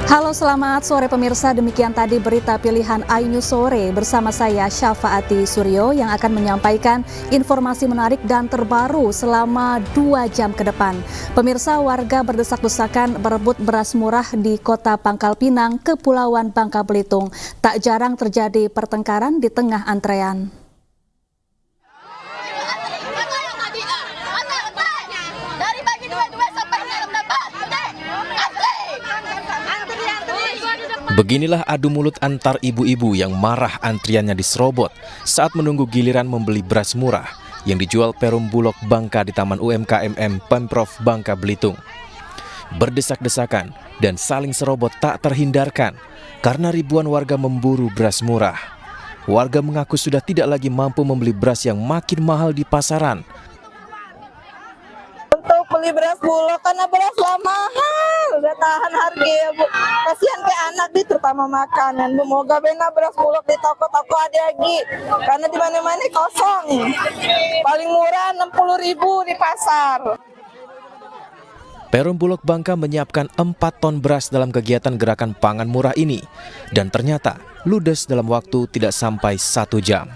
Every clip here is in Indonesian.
Halo, selamat sore pemirsa. Demikian tadi berita pilihan iNews Sore bersama saya Syafaati Suryo yang akan menyampaikan informasi menarik dan terbaru selama 2 jam ke depan. Pemirsa, warga berdesak-desakan berebut beras murah di Kota Pangkal Pinang, Kepulauan Bangka Belitung. Tak jarang terjadi pertengkaran di tengah antrean. Beginilah adu mulut antar ibu-ibu yang marah antriannya diserobot saat menunggu giliran membeli beras murah yang dijual Perum Bulog Bangka di Taman UMKM Pemprov Bangka Belitung. Berdesak-desakan dan saling serobot tak terhindarkan karena ribuan warga memburu beras murah. Warga mengaku sudah tidak lagi mampu membeli beras yang makin mahal di pasaran. Untuk beli beras Bulog karena beras lah mahal, udah tahan harga ya Bu. Kasihan ke anak di terutama makanan. Bu, moga bena beras Bulog di toko-toko ada lagi. Karena di mana-mana kosong. Paling murah 60.000 di pasar. Perum Bulog Bangka menyiapkan 4 ton beras dalam kegiatan gerakan pangan murah ini dan ternyata ludes dalam waktu tidak sampai 1 jam.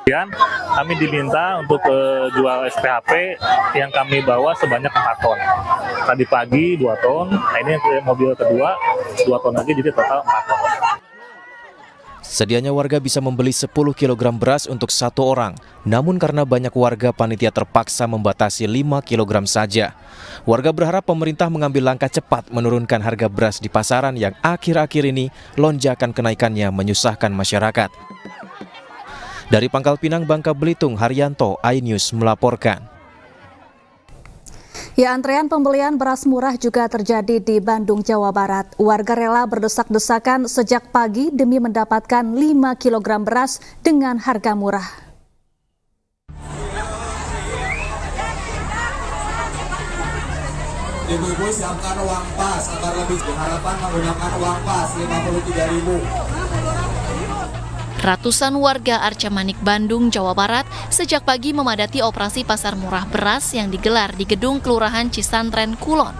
Kami diminta untuk jual SPHP yang kami bawa sebanyak 4 ton. Tadi pagi 2 ton, nah ini mobil kedua 2 ton lagi, jadi total 4 ton. Sedianya warga bisa membeli 10 kg beras untuk 1 orang, namun karena banyak warga panitia terpaksa membatasi 5 kg saja. Warga berharap pemerintah mengambil langkah cepat menurunkan harga beras di pasaran yang akhir-akhir ini lonjakan kenaikannya menyusahkan masyarakat. Dari Pangkal Pinang, Bangka Belitung, Haryanto, iNews melaporkan. Ya, antrean pembelian beras murah juga terjadi di Bandung, Jawa Barat. Warga rela berdesak-desakan sejak pagi demi mendapatkan 5 kg beras dengan harga murah. Ibu-ibu siapkan uang pas agar lebih harapan menggunakan uang pas 53.000. Ratusan warga Arca Manik, Bandung, Jawa Barat sejak pagi memadati operasi pasar murah beras yang digelar di gedung Kelurahan Cisantren, Kulon.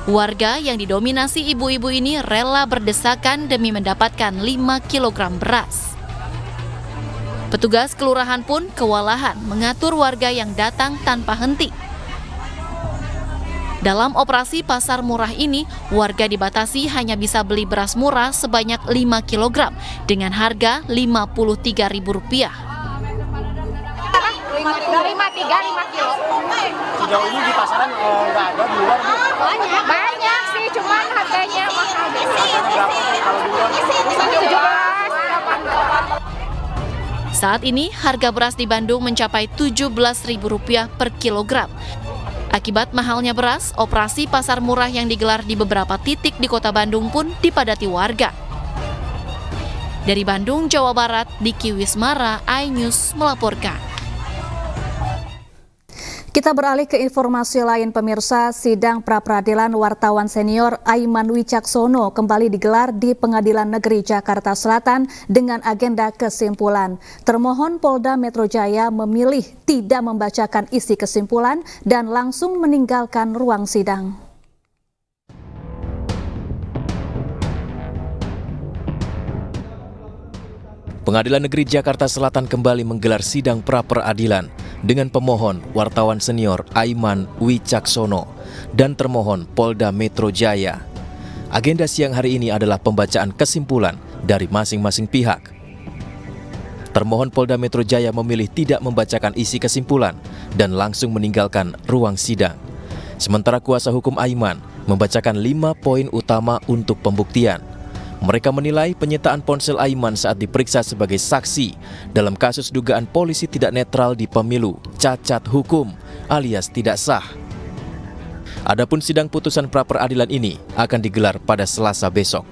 Warga yang didominasi ibu-ibu ini rela berdesakan demi mendapatkan 5 kg beras. Petugas kelurahan pun kewalahan mengatur warga yang datang tanpa henti. Dalam operasi pasar murah ini, warga dibatasi hanya bisa beli beras murah sebanyak 5 kg dengan harga Rp53.000. Dari 5 kilo. Sejauh ini di pasaran nggak ada di luar, Bu? Banyak sih, cuman harganya mahal. Harganya berapa kalau di luar? 17. Saat ini, harga beras di Bandung mencapai Rp17.000 per kilogram. Akibat mahalnya beras, operasi pasar murah yang digelar di beberapa titik di Kota Bandung pun dipadati warga. Dari Bandung, Jawa Barat, Diki Wismara, iNews melaporkan. Kita beralih ke informasi lain pemirsa. Sidang pra-peradilan wartawan senior Aiman Wicaksono kembali digelar di Pengadilan Negeri Jakarta Selatan dengan agenda kesimpulan. Termohon Polda Metro Jaya memilih tidak membacakan isi kesimpulan dan langsung meninggalkan ruang sidang. Pengadilan Negeri Jakarta Selatan kembali menggelar sidang pra-peradilan dengan pemohon wartawan senior Aiman Wicaksono dan termohon Polda Metro Jaya. Agenda siang hari ini adalah pembacaan kesimpulan dari masing-masing pihak. Termohon Polda Metro Jaya memilih tidak membacakan isi kesimpulan dan langsung meninggalkan ruang sidang. Sementara kuasa hukum Aiman membacakan 5 poin utama untuk pembuktian. Mereka menilai penyitaan ponsel Aiman saat diperiksa sebagai saksi dalam kasus dugaan polisi tidak netral di pemilu cacat hukum alias tidak sah. Adapun sidang putusan pra-peradilan ini akan digelar pada Selasa besok.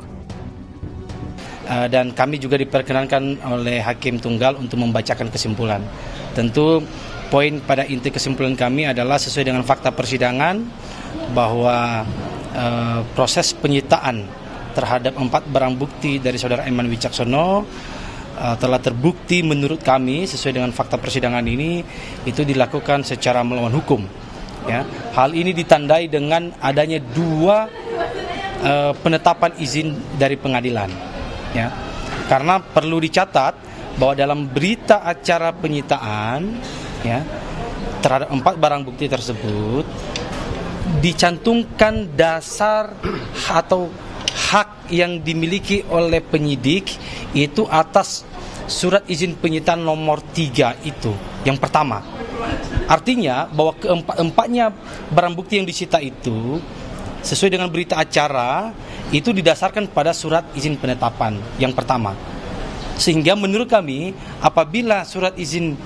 Dan kami juga diperkenankan oleh Hakim Tunggal untuk membacakan kesimpulan. Tentu poin pada inti kesimpulan kami adalah sesuai dengan fakta persidangan bahwa proses penyitaan terhadap 4 barang bukti dari saudara Aiman Wicaksono telah terbukti menurut kami sesuai dengan fakta persidangan ini itu dilakukan secara melawan hukum Ya, hal ini ditandai dengan adanya 2 penetapan izin dari pengadilan. Ya, karena perlu dicatat bahwa dalam berita acara penyitaan, ya, terhadap 4 barang bukti tersebut dicantumkan dasar atau hak yang dimiliki oleh penyidik itu atas surat izin penyitaan nomor 3 itu, yang pertama. Artinya bahwa keempat-empatnya barang bukti yang disita itu sesuai dengan berita acara itu didasarkan pada surat izin penetapan yang pertama. Sehingga menurut kami apabila surat izin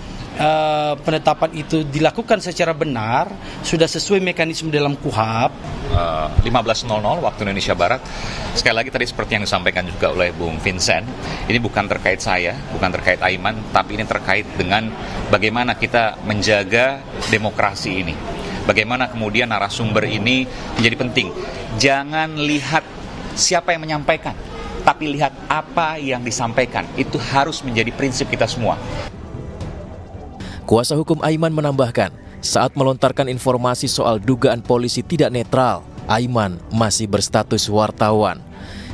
penetapan itu dilakukan secara benar, sudah sesuai mekanisme dalam KUHAP. 15.00 waktu Indonesia Barat. Sekali lagi tadi seperti yang disampaikan juga oleh Bung Vincent, ini bukan terkait saya, bukan terkait Aiman, tapi ini terkait dengan bagaimana kita menjaga demokrasi ini. Bagaimana kemudian narasumber ini menjadi penting. Jangan lihat siapa yang menyampaikan, tapi lihat apa yang disampaikan. Itu harus menjadi prinsip kita semua. Kuasa hukum Aiman menambahkan, saat melontarkan informasi soal dugaan polisi tidak netral, Aiman masih berstatus wartawan.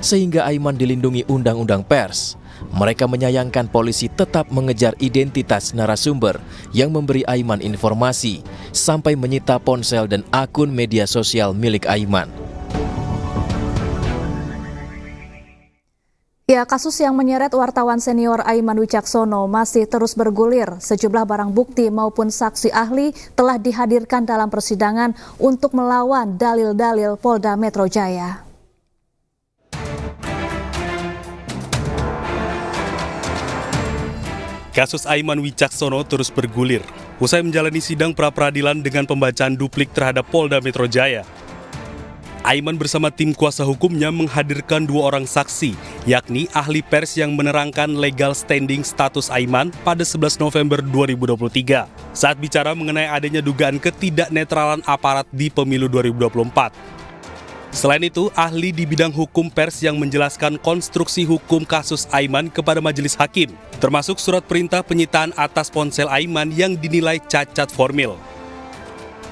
Sehingga Aiman dilindungi Undang-Undang Pers. Mereka menyayangkan polisi tetap mengejar identitas narasumber yang memberi Aiman informasi, sampai menyita ponsel dan akun media sosial milik Aiman. Ya, kasus yang menyeret wartawan senior Aiman Wicaksono masih terus bergulir. Sejumlah barang bukti maupun saksi ahli telah dihadirkan dalam persidangan untuk melawan dalil-dalil Polda Metro Jaya. Kasus Aiman Wicaksono terus bergulir. Usai menjalani sidang pra-peradilan dengan pembacaan duplik terhadap Polda Metro Jaya, Aiman bersama tim kuasa hukumnya menghadirkan 2 orang saksi, yakni ahli pers yang menerangkan legal standing status Aiman pada 11 November 2023 saat bicara mengenai adanya dugaan ketidaknetralan aparat di pemilu 2024. Selain itu, ahli di bidang hukum pers yang menjelaskan konstruksi hukum kasus Aiman kepada majelis hakim, termasuk surat perintah penyitaan atas ponsel Aiman yang dinilai cacat formil.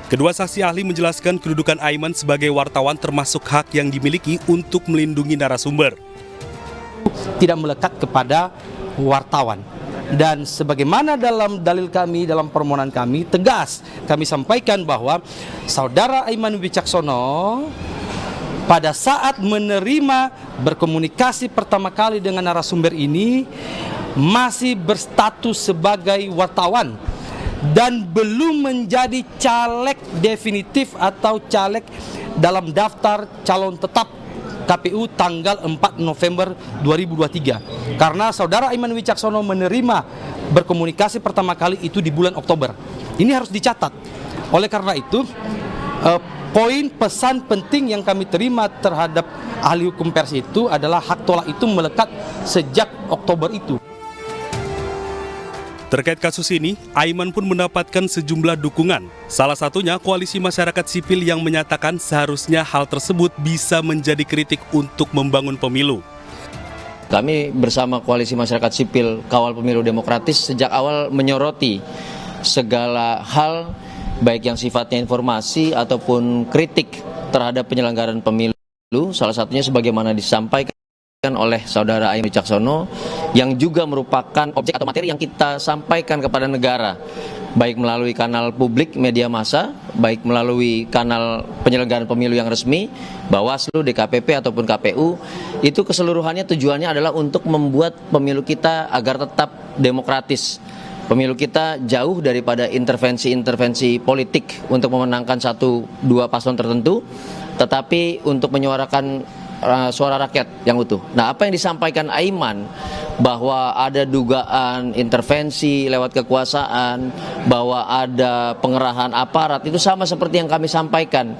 Kedua saksi ahli menjelaskan kedudukan Aiman sebagai wartawan termasuk hak yang dimiliki untuk melindungi narasumber. Tidak melekat kepada wartawan. Dan sebagaimana dalam dalil kami, dalam permohonan kami, tegas kami sampaikan bahwa saudara Aiman Wicaksono pada saat menerima berkomunikasi pertama kali dengan narasumber ini masih berstatus sebagai wartawan dan belum menjadi caleg definitif atau caleg dalam daftar calon tetap KPU tanggal 4 November 2023. Karena saudara Aiman Wicaksono menerima berkomunikasi pertama kali itu di bulan Oktober. Ini harus dicatat. Oleh karena itu, poin pesan penting yang kami terima terhadap ahli hukum pers itu adalah hak tolak itu melekat sejak Oktober itu. Terkait kasus ini, Aiman pun mendapatkan sejumlah dukungan. Salah satunya koalisi masyarakat sipil yang menyatakan seharusnya hal tersebut bisa menjadi kritik untuk membangun pemilu. Kami bersama koalisi masyarakat sipil kawal pemilu demokratis sejak awal menyoroti segala hal baik yang sifatnya informasi ataupun kritik terhadap penyelenggaraan pemilu. Salah satunya sebagaimana disampaikan oleh saudara Aiman Wicaksono yang juga merupakan objek atau materi yang kita sampaikan kepada negara, baik melalui kanal publik media massa, baik melalui kanal penyelenggaraan pemilu yang resmi, Bawaslu, DKPP ataupun KPU, itu keseluruhannya tujuannya adalah untuk membuat pemilu kita agar tetap demokratis. Pemilu kita jauh daripada intervensi-intervensi politik untuk memenangkan 1-2 paslon tertentu, tetapi untuk menyuarakan suara rakyat yang utuh. Nah, apa yang disampaikan Aiman bahwa ada dugaan intervensi lewat kekuasaan, bahwa ada pengerahan aparat, itu sama seperti yang kami sampaikan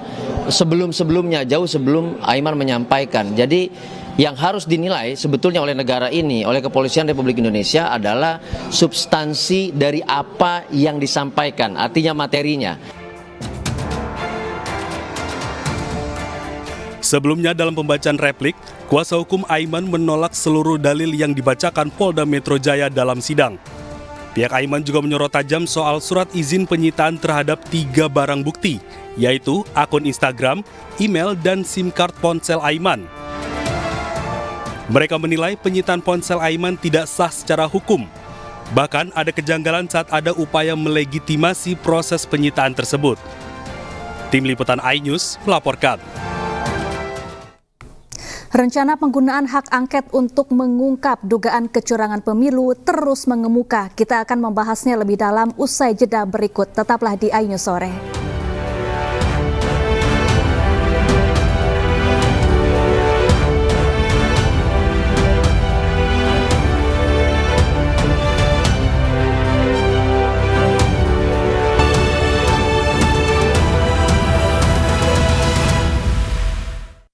sebelum-sebelumnya, jauh sebelum Aiman menyampaikan. Jadi yang harus dinilai sebetulnya oleh negara ini, oleh Kepolisian Republik Indonesia adalah substansi dari apa yang disampaikan, artinya materinya. Sebelumnya dalam pembacaan replik, kuasa hukum Aiman menolak seluruh dalil yang dibacakan Polda Metro Jaya dalam sidang. Pihak Aiman juga menyorot tajam soal surat izin penyitaan terhadap 3 barang bukti, yaitu akun Instagram, email, dan SIM card ponsel Aiman. Mereka menilai penyitaan ponsel Aiman tidak sah secara hukum. Bahkan ada kejanggalan saat ada upaya melegitimasi proses penyitaan tersebut. Tim Liputan iNews melaporkan. Rencana penggunaan hak angket untuk mengungkap dugaan kecurangan pemilu terus mengemuka. Kita akan membahasnya lebih dalam usai jeda berikut. Tetaplah di iNews Sore.